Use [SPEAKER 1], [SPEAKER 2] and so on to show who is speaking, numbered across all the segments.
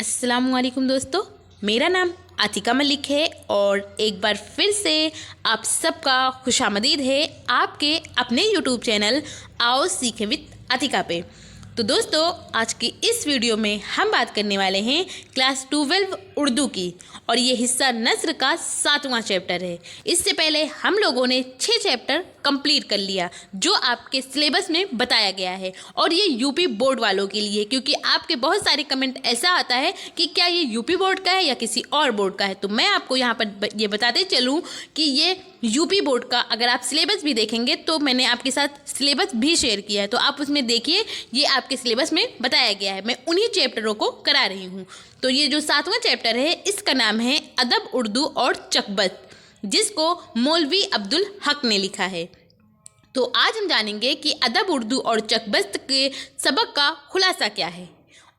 [SPEAKER 1] अस्सलामुअलैकुम दोस्तों, मेरा नाम आतिका मलिक है और एक बार फिर से आप सबका खुशामदीद है आपके अपने यूट्यूब चैनल आओ सीखें विद आतिका पे। तो दोस्तों, आज की इस वीडियो में हम बात करने वाले हैं क्लास 12 उर्दू की और ये हिस्सा नस्र का 7वां चैप्टर है। इससे पहले हम लोगों ने 6 चैप्टर कंप्लीट कर लिया जो आपके सिलेबस में बताया गया है और ये यूपी बोर्ड वालों के लिए, क्योंकि आपके बहुत सारे कमेंट ऐसा आता है कि क्या ये यूपी बोर्ड का है या किसी और बोर्ड का है। तो मैं आपको यहाँ पर ये बताते चलूँ कि ये यूपी बोर्ड का, अगर आप सिलेबस भी देखेंगे तो मैंने आपके साथ सिलेबस भी शेयर किया है, तो आप उसमें देखिए ये आपके सिलेबस में बताया गया है। मैं उन्हीं चैप्टरों को करा रही हूँ। तो ये जो 7वां चैप्टर है इसका नाम है अदब उर्दू और चकबस्त, जिसको मौलवी अब्दुल हक ने लिखा है। तो आज हम जानेंगे कि अदब उर्दू और चकबस्त के सबक का खुलासा क्या है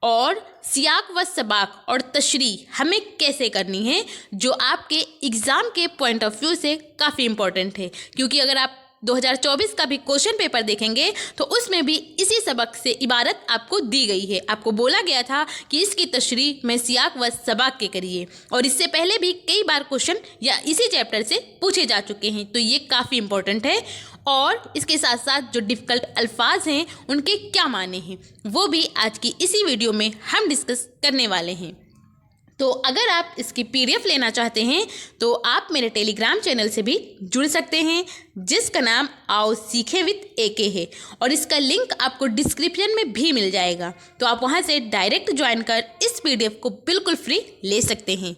[SPEAKER 1] और सियाक व सबाक और तशरीह हमें कैसे करनी है, जो आपके एग्ज़ाम के पॉइंट ऑफ व्यू से काफ़ी इम्पोर्टेंट है। क्योंकि अगर आप 2024 का भी क्वेश्चन पेपर देखेंगे तो उसमें भी इसी सबक से इबारत आपको दी गई है। आपको बोला गया था कि इसकी तशरीह में सियाक व सबाक के करिए, और इससे पहले भी कई बार क्वेश्चन या इसी चैप्टर से पूछे जा चुके हैं। तो ये काफ़ी इम्पोर्टेंट है और इसके साथ साथ जो डिफ़िकल्ट अल्फाज हैं उनके क्या माने हैं वो भी आज की इसी वीडियो में हम डिस्कस करने वाले हैं। तो अगर आप इसकी PDF लेना चाहते हैं तो आप मेरे टेलीग्राम चैनल से भी जुड़ सकते हैं, जिसका नाम आओ सीखे विद AK है, और इसका लिंक आपको डिस्क्रिप्शन में भी मिल जाएगा। तो आप वहां से डायरेक्ट ज्वाइन कर इस PDF को बिल्कुल फ्री ले सकते हैं।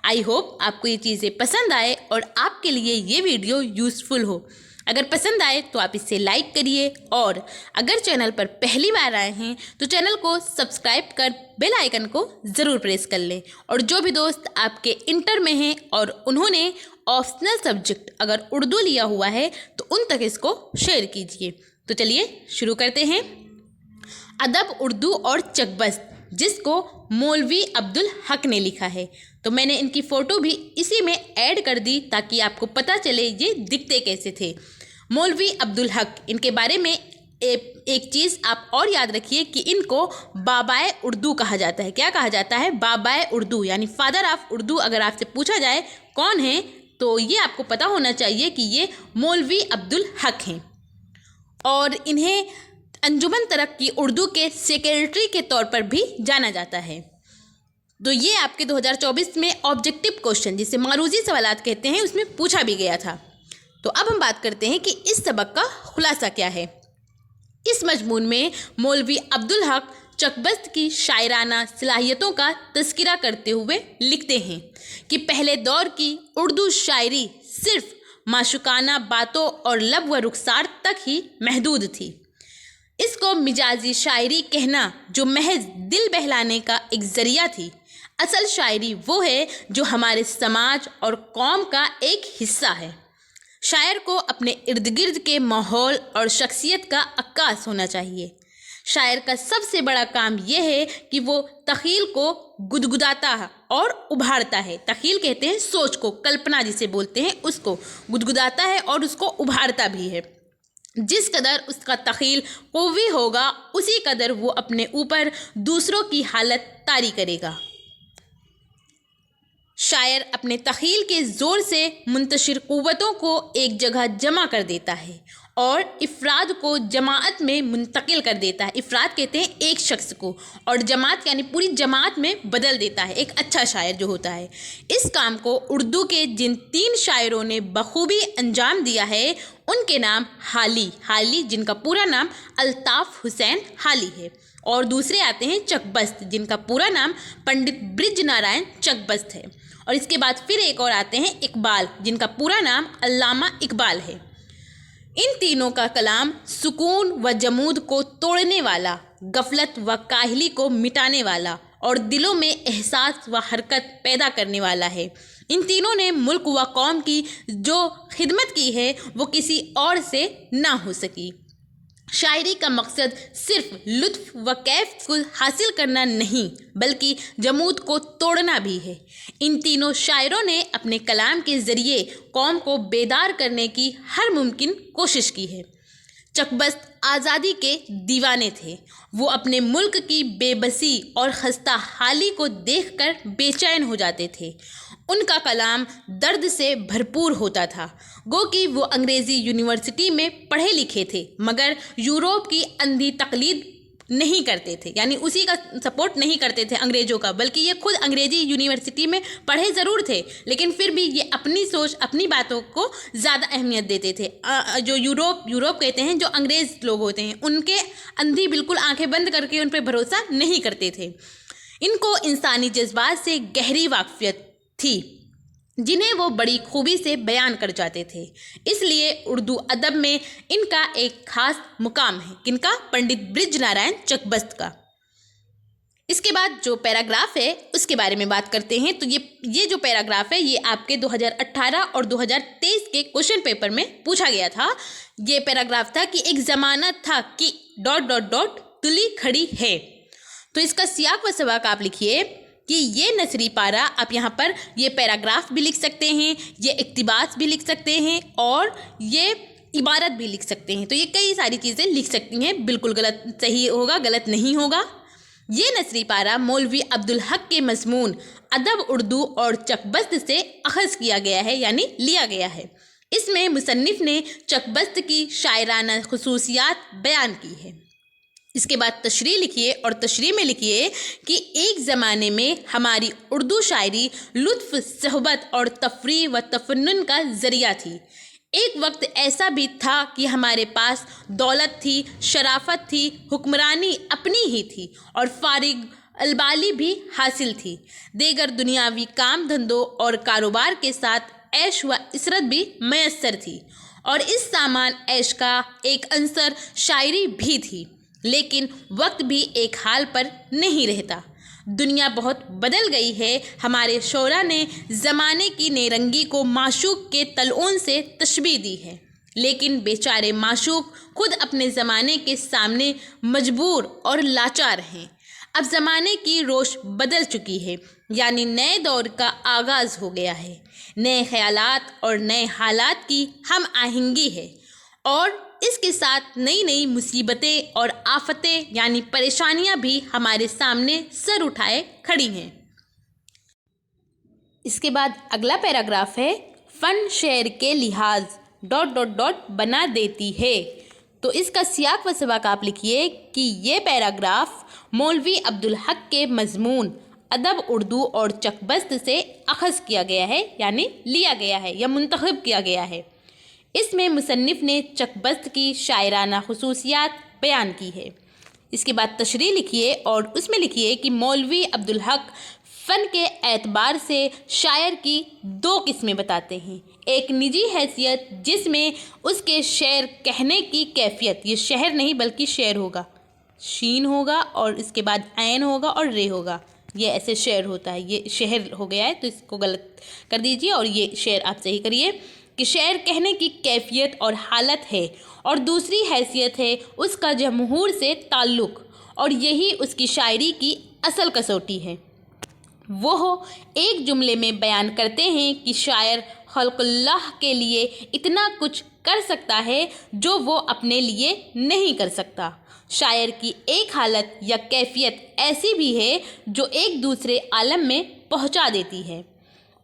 [SPEAKER 1] आई होप आपको ये चीज़ें पसंद आए और आपके लिए ये वीडियो यूज़फुल हो। अगर पसंद आए तो आप इसे लाइक करिए, और अगर चैनल पर पहली बार आए हैं तो चैनल को सब्सक्राइब कर बेल आइकन को ज़रूर प्रेस कर लें। और जो भी दोस्त आपके इंटर में हैं और उन्होंने ऑप्शनल सब्जेक्ट अगर उर्दू लिया हुआ है तो उन तक इसको शेयर कीजिए। तो चलिए शुरू करते हैं। अदब उर्दू और चकबस्त, जिसको मौलवी अब्दुल हक ने लिखा है। तो मैंने इनकी फ़ोटो भी इसी में ऐड कर दी ताकि आपको पता चले ये दिखते कैसे थे। मौलवी अब्दुल हक, इनके बारे में एक चीज़ आप और याद रखिए कि इनको बाबाए उर्दू कहा जाता है। क्या कहा जाता है? बाबाए उर्दू, यानी फादर ऑफ उर्दू। अगर आपसे पूछा जाए कौन है तो ये आपको पता होना चाहिए कि ये मौलवी अब्दुल हक हैं, और इन्हें अंजुमन तरक्की उर्दू के सेक्रेटरी के तौर पर भी जाना जाता है। तो ये आपके 2024 में ऑब्जेक्टिव क्वेश्चन, जिसे मारूजी सवालात कहते हैं, उसमें पूछा भी गया था। तो अब हम बात करते हैं कि इस सबक का खुलासा क्या है। इस मजमून में मौलवी अब्दुल हक चकबस्त की शायराना सलाहियतों का तज़किरा करते हुए लिखते हैं कि पहले दौर की उर्दू शायरी सिर्फ माशुकाना बातों और लब व रुखसार तक ही महदूद थी। इसको मिजाजी शायरी कहना जो महज दिल बहलाने का एक ज़रिया थी। असल शायरी वो है जो हमारे समाज और कौम का एक हिस्सा है। शायर को अपने इर्द गिर्द के माहौल और शख्सियत का अक्कास होना चाहिए। शायर का सबसे बड़ा काम यह है कि वो तख़ील को गुदगुदाता है और उभारता है। तख़ील कहते हैं सोच को, कल्पना जिसे बोलते हैं, उसको गुदगुदाता है और उसको उभारता भी है। जिस कदर उसका तख़ील क़वी होगा उसी कदर वो अपने ऊपर दूसरों की हालत तारी करेगा। शायर अपने तख़ील के ज़ोर से मुंतशिर क़ुव्वतों को एक जगह जमा कर देता है और इफ़राद को जमात में मुंतकिल कर देता है। इफ़राद कहते हैं एक शख्स को, और जमात यानी पूरी जमात में बदल देता है। एक अच्छा शायर जो होता है। इस काम को उर्दू के जिन 3 शायरों ने बखूबी अंजाम दिया है उनके नाम हाली, जिनका पूरा नाम अल्ताफ़ हुसैन हाली है, और दूसरे आते हैं चकबस्त, जिनका पूरा नाम पंडित ब्रिज नारायण चकबस्त है, और इसके बाद फिर एक और आते हैं इकबाल, जिनका पूरा नाम अल्लामा इकबाल है। इन तीनों का कलाम सुकून व जमूद को तोड़ने वाला, गफलत व काहली को मिटाने वाला और दिलों में एहसास व हरकत पैदा करने वाला है। इन तीनों ने मुल्क व कौम की जो खिदमत की है वो किसी और से ना हो सकी। शायरी का मकसद सिर्फ लुत्फ व कैफ को हासिल करना नहीं बल्कि जमूद को तोड़ना भी है। इन तीनों शायरों ने अपने कलाम के ज़रिए कौम को बेदार करने की हर मुमकिन कोशिश की है। चकबस्त आज़ादी के दीवाने थे। वो अपने मुल्क की बेबसी और खस्ता हाली को देखकर बेचैन हो जाते थे। उनका कलाम दर्द से भरपूर होता था। गो कि वो अंग्रेज़ी यूनिवर्सिटी में पढ़े लिखे थे, मगर यूरोप की अंधी तकलीद नहीं करते थे, यानी उसी का सपोर्ट नहीं करते थे अंग्रेज़ों का, बल्कि ये खुद अंग्रेज़ी यूनिवर्सिटी में पढ़े ज़रूर थे, लेकिन फिर भी ये अपनी सोच, अपनी बातों को ज़्यादा अहमियत देते थे। जो यूरोप कहते हैं, जो अंग्रेज़ लोग होते हैं, उनके अंधी बिल्कुल आंखें बंद करके उन पर भरोसा नहीं करते थे। इनको इंसानी जज्बात से गहरी वाक़फियत थी, जिन्हें वो बड़ी खूबी से बयान कर जाते थे। इसलिए उर्दू अदब में इनका एक खास मुकाम है। किनका? पंडित बृजनारायण चकबस्त का। इसके बाद जो पैराग्राफ है उसके बारे में बात करते हैं। तो ये जो पैराग्राफ है ये आपके 2018 और 2023 के क्वेश्चन पेपर में पूछा गया था। ये पैराग्राफ था कि एक ज़माना था कि ... तुली खड़ी है। तो इसका सियाक व सबाक आप लिखिए कि ये नसरी पारा, आप यहाँ पर ये पैराग्राफ भी लिख सकते हैं, ये इक्तिबास भी लिख सकते हैं और ये इबारत भी लिख सकते हैं। तो ये कई सारी चीज़ें लिख सकती हैं, बिल्कुल गलत सही होगा, गलत नहीं होगा। ये नसरी पारा मौलवी अब्दुल हक के मज़मून अदब उर्दू और चकबस्त से अख़ज़ किया गया है, यानी लिया गया है। इसमें मुसन्निफ़ ने चकबस्त की शायराना खुसूसियात बयान की है। इसके बाद तशरीह लिखिए और तशरीह में लिखिए कि एक ज़माने में हमारी उर्दू शायरी लुत्फ़, सहबत और तफरीह व तफन्नुन का ज़रिया थी। एक वक्त ऐसा भी था कि हमारे पास दौलत थी, शराफत थी, हुक्मरानी अपनी ही थी और फारिग अलबाली भी हासिल थी। देगर दुनियावी काम धंधों और कारोबार के साथ ऐश व इसरत भी मैसर थी और इस सामान ऐश का एक अंसर शायरी भी थी। लेकिन वक्त भी एक हाल पर नहीं रहता। दुनिया बहुत बदल गई है। हमारे शोरा ने ज़माने की नेरंगी को माशूक के तलओन से तशबीह दी है, लेकिन बेचारे माशूक खुद अपने ज़माने के सामने मजबूर और लाचार हैं। अब ज़माने की रोश बदल चुकी है, यानी नए दौर का आगाज़ हो गया है। नए ख्यालात और नए हालात की हम आहंगी है और इसके साथ नई नई मुसीबतें और आफतें यानी परेशानियां भी हमारे सामने सर उठाए खड़ी हैं। इसके बाद अगला पैराग्राफ है, फ़न शेर के लिहाज ... बना देती है। तो इसका सियाक व सबाक आप लिखिए कि ये पैराग्राफ मौलवी अब्दुल हक के मज़मून अदब उर्दू और चकबस्त से अख़ज़ किया गया है, यानी लिया गया है या मुंतखब किया गया है। इसमें मुसन्निफ़ ने चकबस्त की शायराना खुसूसियात बयान की है। इसके बाद तशरीह लिखिए और उसमें लिखिए कि मौलवी अब्दुल हक फ़न के एतबार से शायर की दो किस्में बताते हैं। एक निजी हैसियत जिसमें उसके शेर कहने की कैफियत, ये शहर नहीं बल्कि शेर होगा, शीन होगा और इसके बाद ऐन होगा और रे होगा, ये ऐसे शेर होता है। ये शहर हो गया है तो इसको गलत कर दीजिए और ये शेर आप सही करिए कि शेर कहने की कैफियत और हालत है और दूसरी हैसियत है उसका जमहूर से ताल्लुक़ और यही उसकी शायरी की असल कसौटी है। वो एक जुमले में बयान करते हैं कि शायर खल्क़ुल्लाह के लिए इतना कुछ कर सकता है जो वो अपने लिए नहीं कर सकता। शायर की एक हालत या कैफियत ऐसी भी है जो एक दूसरे आलम में पहुंचा देती है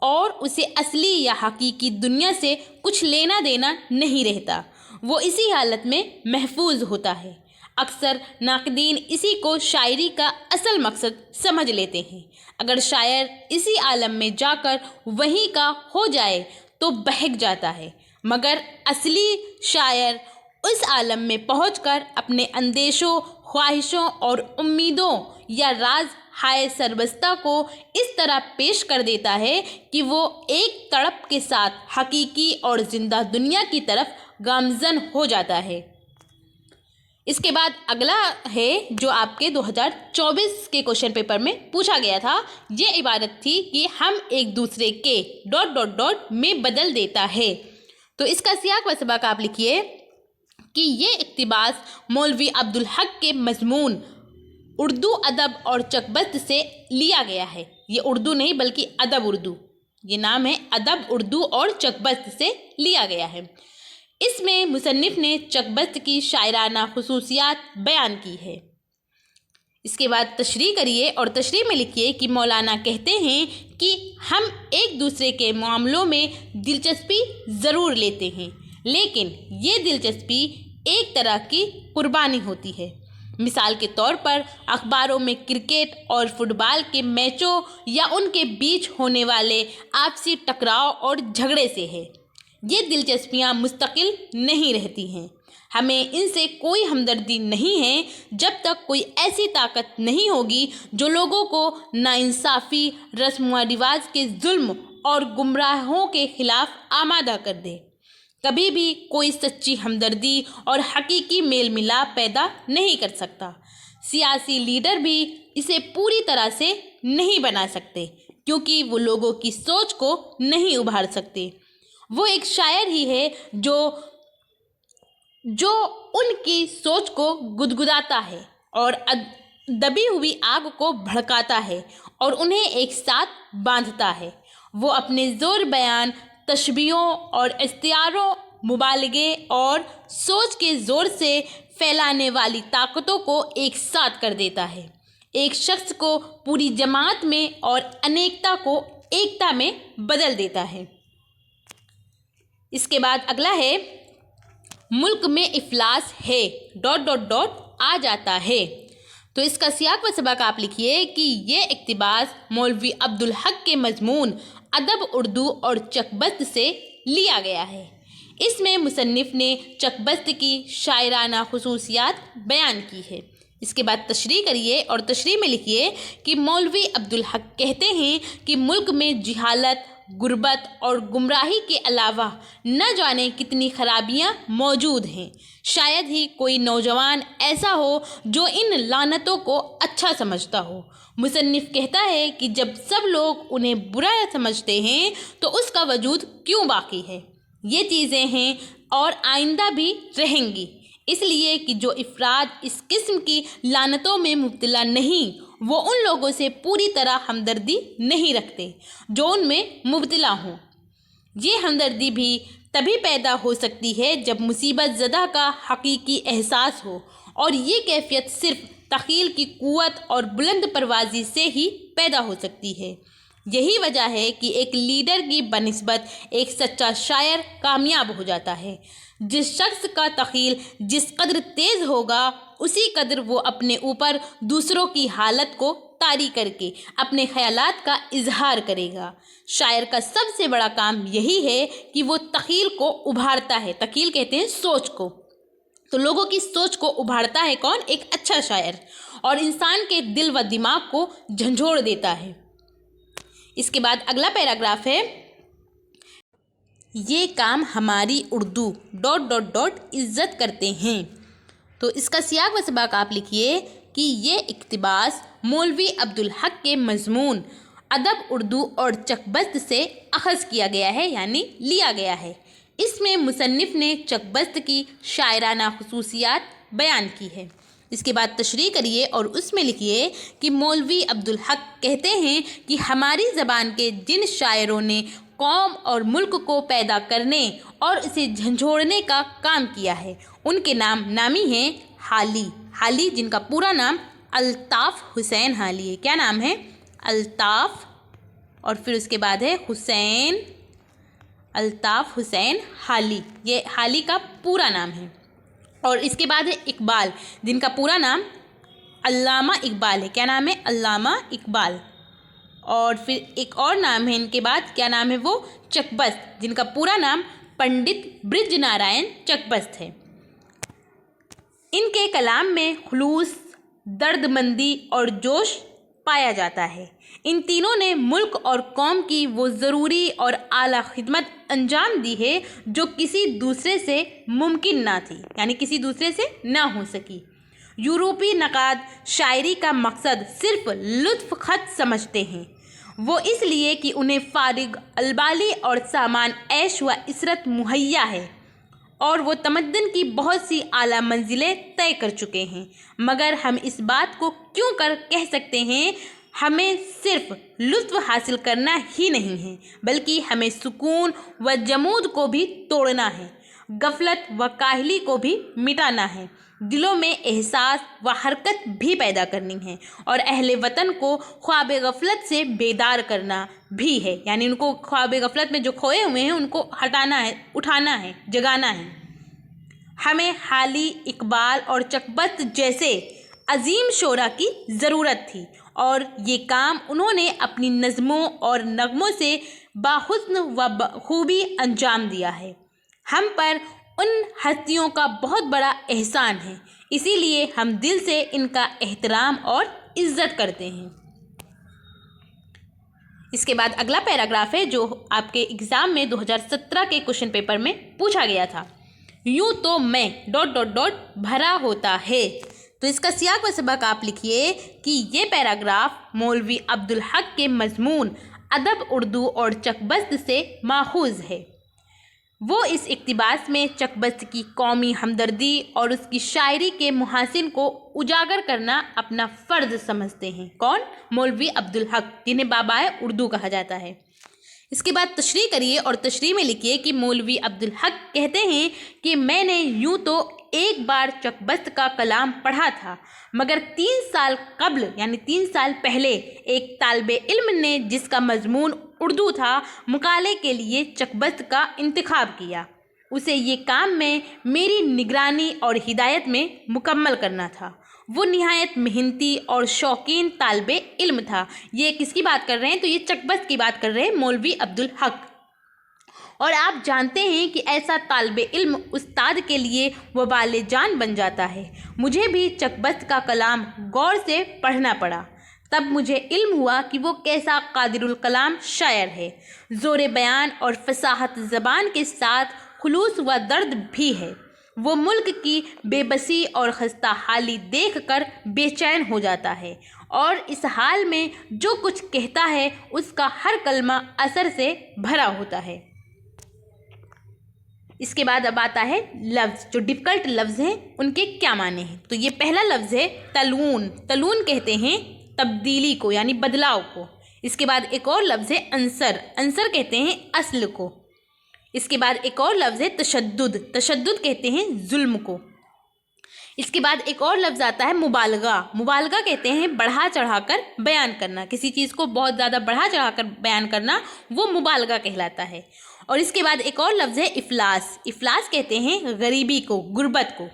[SPEAKER 1] और उसे असली या हकीकी दुनिया से कुछ लेना देना नहीं रहता, वो इसी हालत में महफूज होता है। अक्सर नाक़दीन इसी को शायरी का असल मकसद समझ लेते हैं। अगर शायर इसी आलम में जाकर वहीं का हो जाए तो बहक जाता है, मगर असली शायर उस आलम में पहुंचकर अपने अंदेशों, ख्वाहिशों और उम्मीदों या राज हाय सरबस्ता को इस तरह पेश कर देता है कि वो एक तड़प के साथ हकीकी और ज़िंदा दुनिया की तरफ गामज़न हो जाता है। इसके बाद अगला है जो आपके 2024 के क्वेश्चन पेपर में पूछा गया था। ये इबारत थी कि हम एक दूसरे के ... में बदल देता है। तो इसका सियाक व सबाक आप लिखिए कि ये इक़्तिबास मौलवी अब्दुल हक के मज़मून उर्दू अदब और चकबस्त से लिया गया है। ये उर्दू नहीं बल्कि अदब उर्दू, ये नाम है, अदब उर्दू और चकबस्त से लिया गया है। اس میں مصنف نے چک بست کی شاعرانہ خصوصیات بیان کی ہے۔ اس کے بعد تشریح کریے اور تشریح میں لکھیے کہ مولانا کہتے ہیں کہ ہم ایک دوسرے کے معاملوں میں دلچسپی ضرور لیتے ہیں، لیکن یہ دلچسپی ایک طرح کی قربانی ہوتی ہے۔ مثال کے طور پر اخباروں میں کرکٹ اور فٹ بال کے میچوں یا ان کے بیچ ہونے والے آپسی ٹکراؤ اور جھگڑے سے ہے۔ یہ دلچسپیاں مستقل نہیں رہتی ہیں، ہمیں ان سے کوئی ہمدردی نہیں ہے جب تک کوئی ایسی طاقت نہیں ہوگی جو لوگوں کو ناانصافی، رسم و رواج کے ظلم اور گمراہوں کے خلاف آمادہ کر دے۔ کبھی بھی کوئی سچی ہمدردی اور حقیقی میل ملاپ پیدا نہیں کر سکتا۔ سیاسی لیڈر بھی اسے پوری طرح سے نہیں بنا سکتے کیونکہ وہ لوگوں کی سوچ کو نہیں ابھار سکتے۔ وہ ایک شاعر ہی ہے جو ان کی سوچ کو گدگداتا ہے اور دبی ہوئی آگ کو بھڑکاتا ہے اور انہیں ایک ساتھ باندھتا ہے۔ وہ اپنے زور بیان، تشبیہوں اور استعاروں، مبالغے اور سوچ کے زور سے پھیلانے والی طاقتوں کو ایک ساتھ کر دیتا ہے، ایک شخص کو پوری جماعت میں اور انیکتا کو ایکتا میں بدل دیتا ہے۔ اس کے بعد اگلا ہے ملک میں افلاس ہے ... آ جاتا ہے۔ تو اس کا سیاق و سباق آپ لکھیے کہ یہ اقتباس مولوی عبدالحق کے مضمون ادب اردو اور چک بست سے لیا گیا ہے۔ اس میں مصنف نے چک بست کی شاعرانہ خصوصیات بیان کی ہے۔ اس کے بعد تشریح کریے اور تشریح میں لکھیے کہ مولوی عبدالحق کہتے ہیں کہ ملک میں جہالت، غربت اور گمراہی کے علاوہ نہ جانے کتنی خرابیاں موجود ہیں۔ شاید ہی کوئی نوجوان ایسا ہو جو ان لعنتوں کو اچھا سمجھتا ہو۔ مصنف کہتا ہے کہ جب سب لوگ انہیں برا سمجھتے ہیں تو اس کا وجود کیوں باقی ہے؟ یہ چیزیں ہیں اور آئندہ بھی رہیں گی، اس لیے کہ جو افراد اس قسم کی لعنتوں میں مبتلا نہیں، وہ ان لوگوں سے پوری طرح ہمدردی نہیں رکھتے جو ان میں مبتلا ہوں۔ یہ ہمدردی بھی تبھی پیدا ہو سکتی ہے جب مصیبت زدہ کا حقیقی احساس ہو، اور یہ کیفیت صرف تخیل کی قوت اور بلند پروازی سے ہی پیدا ہو سکتی ہے۔ یہی وجہ ہے کہ ایک لیڈر کی بنسبت ایک سچا شاعر کامیاب ہو جاتا ہے۔ جس شخص کا تخیل جس قدر تیز ہوگا، اسی قدر وہ اپنے اوپر دوسروں کی حالت کو طاری کر کے اپنے خیالات کا اظہار کرے گا۔ شاعر کا سب سے بڑا کام یہی ہے کہ وہ تخیل کو ابھارتا ہے۔ تخیل کہتے ہیں سوچ کو، تو لوگوں کی سوچ کو ابھارتا ہے کون؟ ایک اچھا شاعر، اور انسان کے دل و دماغ کو جھنجھوڑ دیتا ہے۔ اس کے بعد اگلا پیراگراف ہے، یہ کام ہماری اردو ... عزت کرتے ہیں۔ تو اس کا سیاق و سباق آپ لکھیے کہ یہ اقتباس مولوی عبدالحق کے مضمون ادب اردو اور چک بست سے اخذ کیا گیا ہے، یعنی لیا گیا ہے۔ اس میں مصنف نے چک بست کی شاعرانہ خصوصیات بیان کی ہے۔ اس کے بعد تشریح کریے اور اس میں لکھیے کہ مولوی عبدالحق کہتے ہیں کہ ہماری زبان کے جن شاعروں نے قوم اور ملک کو پیدا کرنے اور اسے جھنجھوڑنے کا کام کیا ہے، ان کے نامی ہیں حالی، جن کا پورا نام الطاف حسین حالی ہے۔ کیا نام ہے؟ الطاف، اور پھر اس کے بعد ہے الطاف حسین حالی، یہ حالی کا پورا نام ہے۔ اور اس کے بعد ہے اقبال، جن کا پورا نام علامہ اقبال ہے۔ کیا نام ہے؟ علامہ اقبال۔ اور پھر ایک اور نام ہے ان کے بعد، کیا نام ہے وہ؟ چک بست، جن کا پورا نام پنڈت برج نارائن چک بست ہے۔ ان کے کلام میں خلوص، درد مندی اور جوش پایا جاتا ہے۔ ان تینوں نے ملک اور قوم کی وہ ضروری اور اعلیٰ خدمت انجام دی ہے جو کسی دوسرے سے ممکن نہ تھی، یعنی کسی دوسرے سے نہ ہو سکی۔ یورپی نقاد شاعری کا مقصد صرف لطف خط سمجھتے ہیں، وہ اس لیے کہ انہیں فارغ البالی اور سامان عیش و عشرت مہیا ہے، اور وہ تمدن کی بہت سی اعلیٰ منزلیں طے کر چکے ہیں۔ مگر ہم اس بات کو کیوں کہہ سکتے ہیں، ہمیں صرف لطف حاصل کرنا ہی نہیں ہے، بلکہ ہمیں سکون و جمود کو بھی توڑنا ہے۔ गफलत व काहली को भी मिटाना है, दिलों में एहसास व हरकत भी पैदा करनी है और अहले वतन को ख्वाब गफलत से बेदार करना भी है। यानी उनको ख्वाब गफलत में जो खोए हुए हैं उनको हटाना है, उठाना है, जगाना है। हमें हाली, इकबाल और चकबस्त जैसे अजीम शोरा की ज़रूरत थी और ये काम उन्होंने अपनी नज़मों और नगमों से बाहुस्न व बखूबी अंजाम दिया है। हम पर उन हस्तियों का बहुत बड़ा एहसान है, इसीलिए हम दिल से इनका एहतराम और इज़्ज़त करते हैं। इसके बाद अगला पैराग्राफ है जो आपके एग्ज़ाम में 2017 के क्वेश्चन पेपर में पूछा गया था। यूँ तो मैं ... भरा होता है। तो इसका सियाक व सबक आप लिखिए कि ये पैराग्राफ मौलवी अब्दुल हक के मजमून अदब उर्दू और चकबस्त से माखूज है। वो इस इक़्तिबास में चकबस्त की कौमी हमदर्दी और उसकी शायरी के मुहासिन को उजागर करना अपना फ़र्ज़ समझते हैं। कौन? मौलवी अब्दुल हक, जिन्हें बाबाए उर्दू कहा जाता है। इसके बाद तशरीह करिए और तशरीह में लिखिए कि मौलवी अब्दुल हक कहते हैं कि मैंने यूँ तो एक बार चकबस्त का कलाम पढ़ा था, मगर 3 साल कब्ल यानी 3 साल पहले एक तालिबे इल्म ने जिसका मजमून उर्दू था, मुकाले के लिए चकबस्त का इंतखाब किया। उसे ये काम में मेरी निगरानी और हिदायत में मुकम्मल करना था। वो निहायत मेहनती और शौकीन तालिबे इल्म था। ये किसकी बात कर रहे हैं? तो ये चकबस्त की बात कर रहे हैं, मौलवी अब्दुल हक। और आप जानते हैं कि ऐसा तालिबे इल्म उस्ताद के लिए वबाले जान बन जाता है। मुझे भी चकबस्त का कलाम गौर से पढ़ना पड़ा, तब मुझे इल्म हुआ कि वो कैसा कादिरुल कलाम शायर है। ज़ोर बयान और फसाहत ज़बान के साथ खुलूस व दर्द भी है। वो मुल्क की बेबसी और खस्ता हाली देख कर बेचैन हो जाता है और इस हाल में जो कुछ कहता है उसका हर कलमा असर से भरा होता है। इसके बाद अब आता है लफ्ज़, जो डिफ़िकल्ट लफ्ज़ हैं उनके क्या माने हैं। तो ये पहला लफ्ज़ है तलून। तलून कहते हैं तब्दीली को यानी बदलाव को। इसके बाद एक और लफ्ज़ है अंसर। अंसर कहते हैं अस्ल को। इसके बाद एक और लफ्ज़ है तशद्दुद। तशद्दुद कहते हैं जुल्म को। इसके बाद एक और लफ्ज़ आता है मुबालगा। मुबालगा कहते हैं बढ़ा चढ़ाकर बयान करना। किसी चीज़ को बहुत ज़्यादा बढ़ा चढ़ाकर बयान करना वो मुबालगा कहलाता है। और इसके बाद एक और लफ्ज़ है इफ़लास। इफ़लास कहते हैं गरीबी को, गुर्बत को।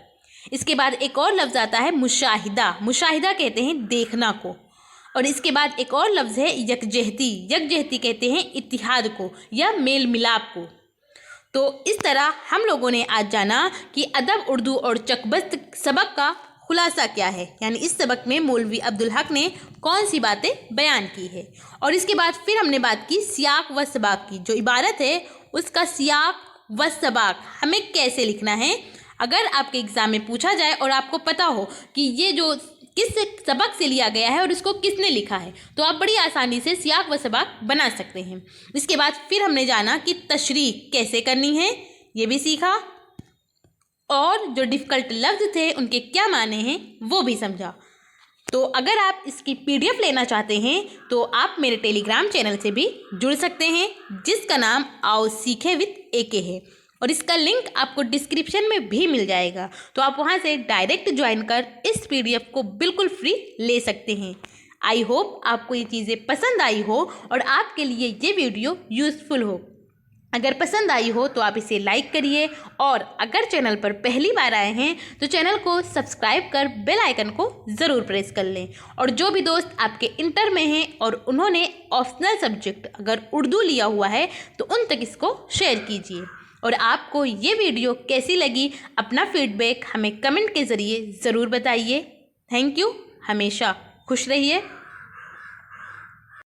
[SPEAKER 1] इसके बाद एक और लफ्ज़ आता है मुशाहिदा। मुशाहिदा कहते हैं देखना को। और इसके बाद एक और लफ्ज़ है यकजहती। यकजहती कहते हैं इत्तिहाद को या मेल मिलाप को। तो इस तरह हम लोगों ने आज जाना कि अदब उर्दू और चकबस्त सबक का खुलासा क्या है, यानी इस सबक में मौलवी अब्दुल हक ने कौन सी बातें बयान की है। और इसके बाद फिर हमने बात की सियाक व सबाक की। जो इबारत है उसका सियाक व सबाक हमें कैसे लिखना है। अगर आपके एग्ज़ाम में पूछा जाए और आपको पता हो कि ये जो किस सबक से लिया गया है और इसको किसने लिखा है, तो आप बड़ी आसानी से सियाक व सबाक बना सकते हैं। इसके बाद फिर हमने जाना कि तशरीह कैसे करनी है, ये भी सीखा। और जो डिफ़िकल्ट लफ्ज़ थे उनके क्या माने हैं वो भी समझा। तो अगर आप इसकी PDF लेना चाहते हैं तो आप मेरे टेलीग्राम चैनल से भी जुड़ सकते हैं, जिसका नाम आओ सीखे विद AK है। और इसका लिंक आपको डिस्क्रिप्शन में भी मिल जाएगा, तो आप वहां से डायरेक्ट ज्वाइन कर इस PDF को बिल्कुल फ्री ले सकते हैं। आई होप आपको ये चीज़ें पसंद आई हो और आपके लिए ये वीडियो यूज़फुल हो। अगर पसंद आई हो तो आप इसे लाइक करिए और अगर चैनल पर पहली बार आए हैं तो चैनल को सब्सक्राइब कर बेल आइकन को ज़रूर प्रेस कर लें। और जो भी दोस्त आपके इंटर में हैं और उन्होंने ऑप्शनल सब्जेक्ट अगर उर्दू लिया हुआ है तो उन तक इसको शेयर कीजिए। और आपको ये वीडियो कैसी लगी अपना फीडबैक हमें कमेंट के ज़रिए ज़रूर बताइए। Thank you. हमेशा खुश रहिए।